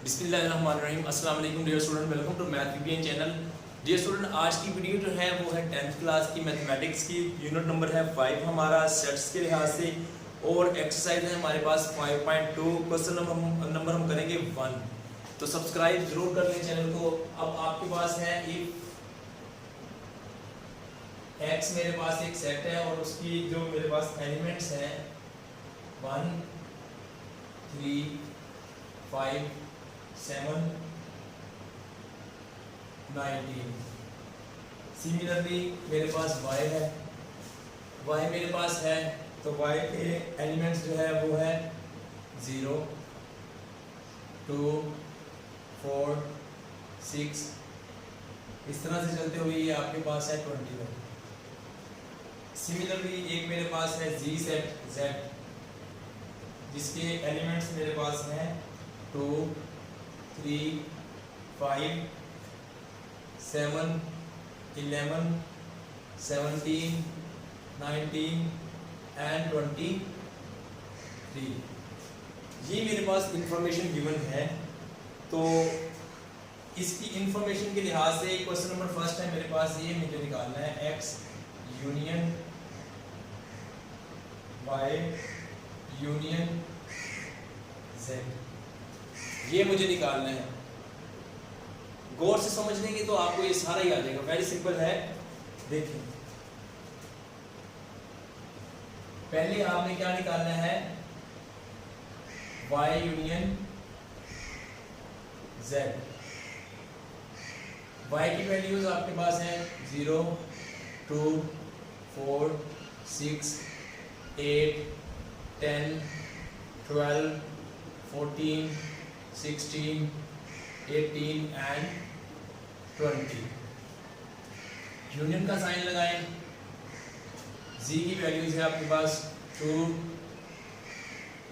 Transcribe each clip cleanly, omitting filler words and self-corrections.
बिस्मिल्लाहिर्रहमानिर्रहीम। अस्सलाम वालेकुम dear student, welcome to math VPN channel. Dear student, आज की वीडियो जो है वो है 10th क्लास की मैथमेटिक्स की। यूनिट नंबर है 5 हमारा सेट्स के लिहाज से, और एक्सरसाइज है हमारे पास 5.2। क्वेश्चन नंबर हम करेंगे 1। तो सब्सक्राइब जरूर कर लें चैनल को। अब आपके पास है इफ एक्स, मेरे पास एक सेट है और उसकी जो मेरे पास एलिमेंट्स हैं 1 3 5 7 19। सिमिलरली मेरे पास y है, y मेरे पास है तो y के एलिमेंट्स जो है वो है 0 2 4 6। इस तरह से चलते हुए ये आपके पास है 21। सिमिलरली एक मेरे पास है z सेट z, जिसके एलिमेंट्स मेरे पास हैं 2 3 5 7 11 17 19 एंड 23। ये मेरे पास इंफॉर्मेशन गिवन है। तो इसकी इंफॉर्मेशन के लिहाज से क्वेश्चन नंबर फर्स्ट है मेरे पास, ये मुझे निकालना है x union y union z। ये मुझे निकालना है। गौर से समझ लेंगे तो आपको ये सारा ही आ जाएगा। वेरी सिंपल है। देखिए, पहले आपने क्या निकालना है, y यूनियन z। y की वैल्यूज आपके पास है 0 2 4 6 8 10 12 14 16 18 एंड 20। यूनियन का साइन लगाएं। z की वैल्यूज है आपके पास 2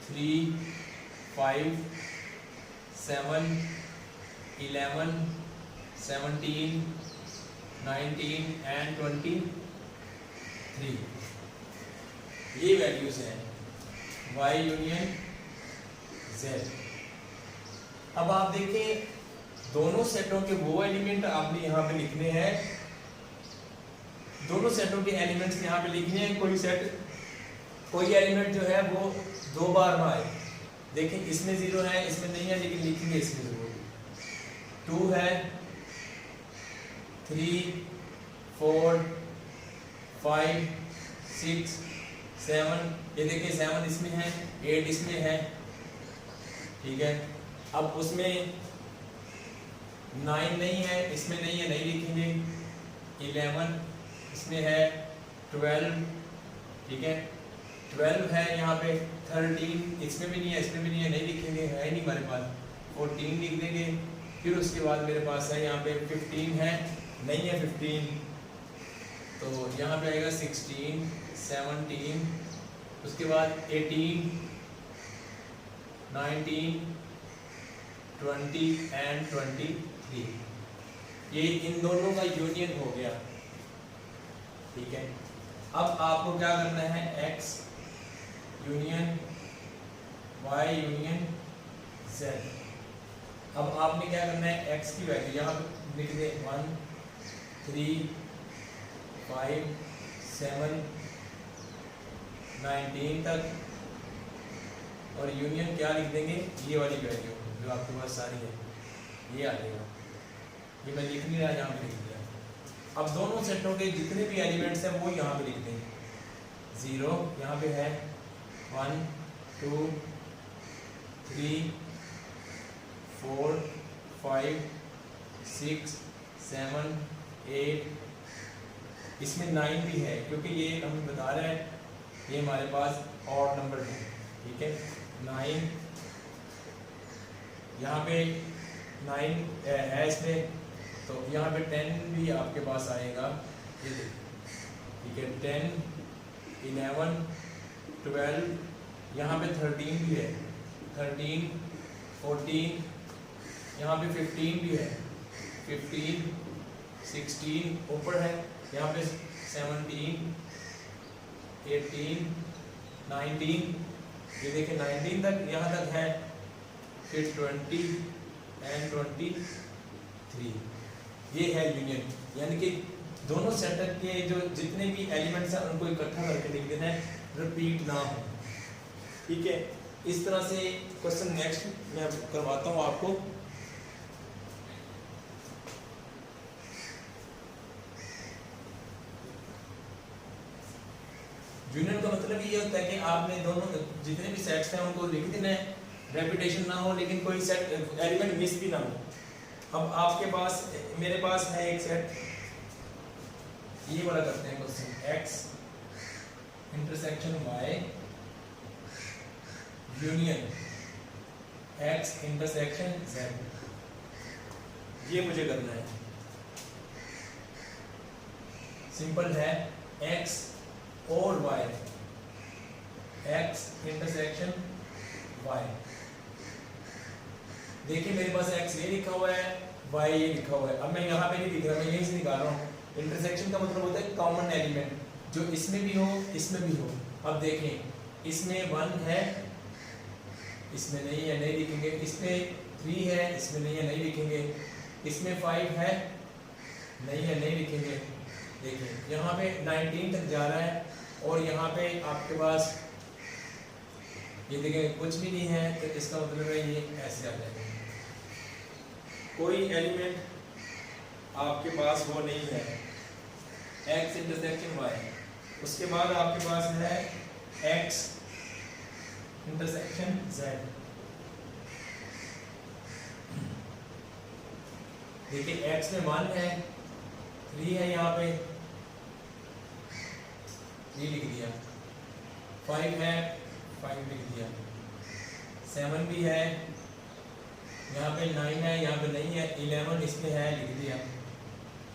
3 5 7 11 17 19 एंड 23। ये वैल्यूज हैं y यूनियन z। अब आप देखें, दोनों सेटों के वो एलिमेंट आपने यहाँ पे लिखने हैं, दोनों सेटों के एलिमेंट्स यहाँ पे लिखने हैं। कोई एलिमेंट जो है वो 2 बार ना आए। देखें, इसमें 0 है, इसमें नहीं है, लेकिन लिखेंगे इसमें जरूर। 2 है, 3 4 5 6 7। ये देखिए 7 इसमें है, 8 इसमें है, ठीक है। अब उसमें 9 नहीं है, इसमें नहीं है, नहीं लिखेंगे। 11 इसमें है, 12, ठीक है, 12 है यहाँ पे। 13 इसमें भी नहीं है, इसमें भी नहीं है, नहीं लिखेंगे, है नहीं हमारे पास। 14 लिख देंगे। फिर उसके बाद मेरे पास है यहाँ पे 15 है, नहीं है 15, तो यहाँ पे आएगा 16 17। उसके बाद 18 19 20 एंड 23। ये इन दोनों का यूनियन हो गया, ठीक है। अब आपको क्या करना है, x union y union z। अब आपने क्या करना है, x की वैल्यू यहाँ पे लिख दे 1 3 5 7 19 तक, और यूनियन क्या लिख देंगे, ये वाली वैल्यू जो आपके पास सारी है, ये आ जाएगा। ये मैं लिख नहीं रहा, यहाँ पे लिख दिया। अब दोनों सेटों के जितने भी एलिमेंट्स हैं वो यहाँ पे लिख देंगे। 0 यहाँ पे है, 1 2 3 4 5 6 7 8। इसमें 9 भी है, क्योंकि ये हम बता रहे हैं ये हमारे पास ऑड नंबर है, ठीक है। 9 यहाँ पे 9 है इसमें, तो यहाँ पे 10 भी आपके पास आएगा, ये देखिए, ठीक है। 10 11 12, यहाँ पे 13 भी है, 13 14, यहाँ पे 15 भी है, 15 16 ऊपर है, यहाँ पे 17 18 19। ये देखिए 19 तक यहाँ तक है, फिर 20 एंड 23। ये है यूनियन, यानी कि दोनों सेट के जो जितने भी एलिमेंट्स हैं उनको इकट्ठा करके लिख देना है, रिपीट ना हो। ठीक है, इस तरह से क्वेश्चन नेक्स्ट मैं करवाता हूँ आपको। यूनियन का मतलब ये होता है कि आपने दोनों जितने भी सेट्स हैं उनको लिख देना है, रेपिटेशन ना हो, लेकिन कोई सेट एलिमेंट मिस भी ना हो। अब आपके पास, मेरे पास है एक सेट, ये वाला करते हैं question, x intersection y union x intersection z, ये मुझे करना है। सिंपल है, x और y, x इंटरसेक्शन y। देखिए मेरे पास x ये लिखा हुआ है, y ये लिखा हुआ है। अब मैं यहाँ पे नहीं लिख रहा, मैं यहीं से निकाल रहा हूँ। इंटरसेक्शन का मतलब होता है कॉमन एलिमेंट, जो इसमें भी हो इसमें भी हो। अब देखें, इसमें 1 है, इसमें नहीं है, नहीं लिखेंगे। इसमें 3 है, इसमें नहीं है, नहीं लिखेंगे। इसमें 5 है, नहीं है, नहीं लिखेंगे। देखिए यहाँ पे 19 तक जा रहा है, और यहाँ पे आपके पास ये देखें कुछ भी नहीं है, तो इसका मतलब है ये ऐसे आ जाएगा। कोई एलिमेंट आपके पास वो नहीं है, x इंटरसेक्शन y। उसके बाद आपके पास है x इंटरसेक्शन z। देखिए x में 1 है, 3 है, यहाँ पे 3 लिख दिया, 5 है, 5 लिख दिया, 7 भी है, यहाँ पे 9 है, यहाँ पे नहीं है, 11 इसमें है, लिख दिया।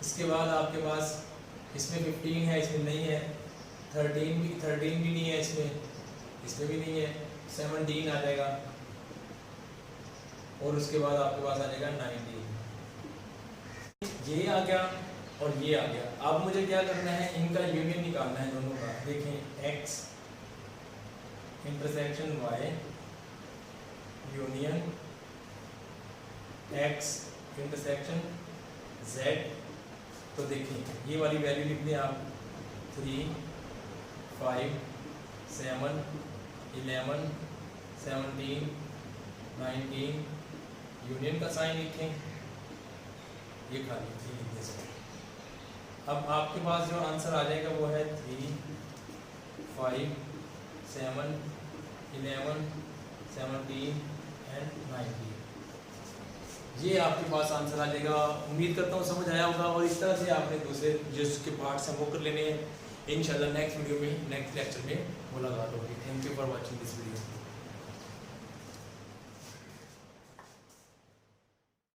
इसके बाद आपके पास इसमें 15 है, इसमें नहीं है, 13 भी नहीं है, इसमें भी नहीं है, 17 आ जाएगा, और उसके बाद आपके पास आ जाएगा 19। ये आ गया और ये आ गया। अब मुझे क्या करना है, इनका यूनियन निकालना है दोनों का। देखें, x intersection y union x intersection z। तो देखिए ये वाली वैल्यू लिख दें आप, 3, 5, 7, 11, 17, 19, यूनियन का साइन लिखें, ये खाली 3 लिख दें। अब आपके पास जो आंसर आ जाएगा वो है 3, 5, 7, 11, 17 एंड 19। ये आपके पास आंसर आ जाएगा। उम्मीद करता हूँ समझ आया होगा, और इस तरह से आपने दूसरे जिसके पार्ट्स हैं वो कर लेने हैं। इंशाल्लाह नेक्स्ट वीडियो में, नेक्स्ट लेक्चर में मुलाकात होगी। Thank you for watching this video.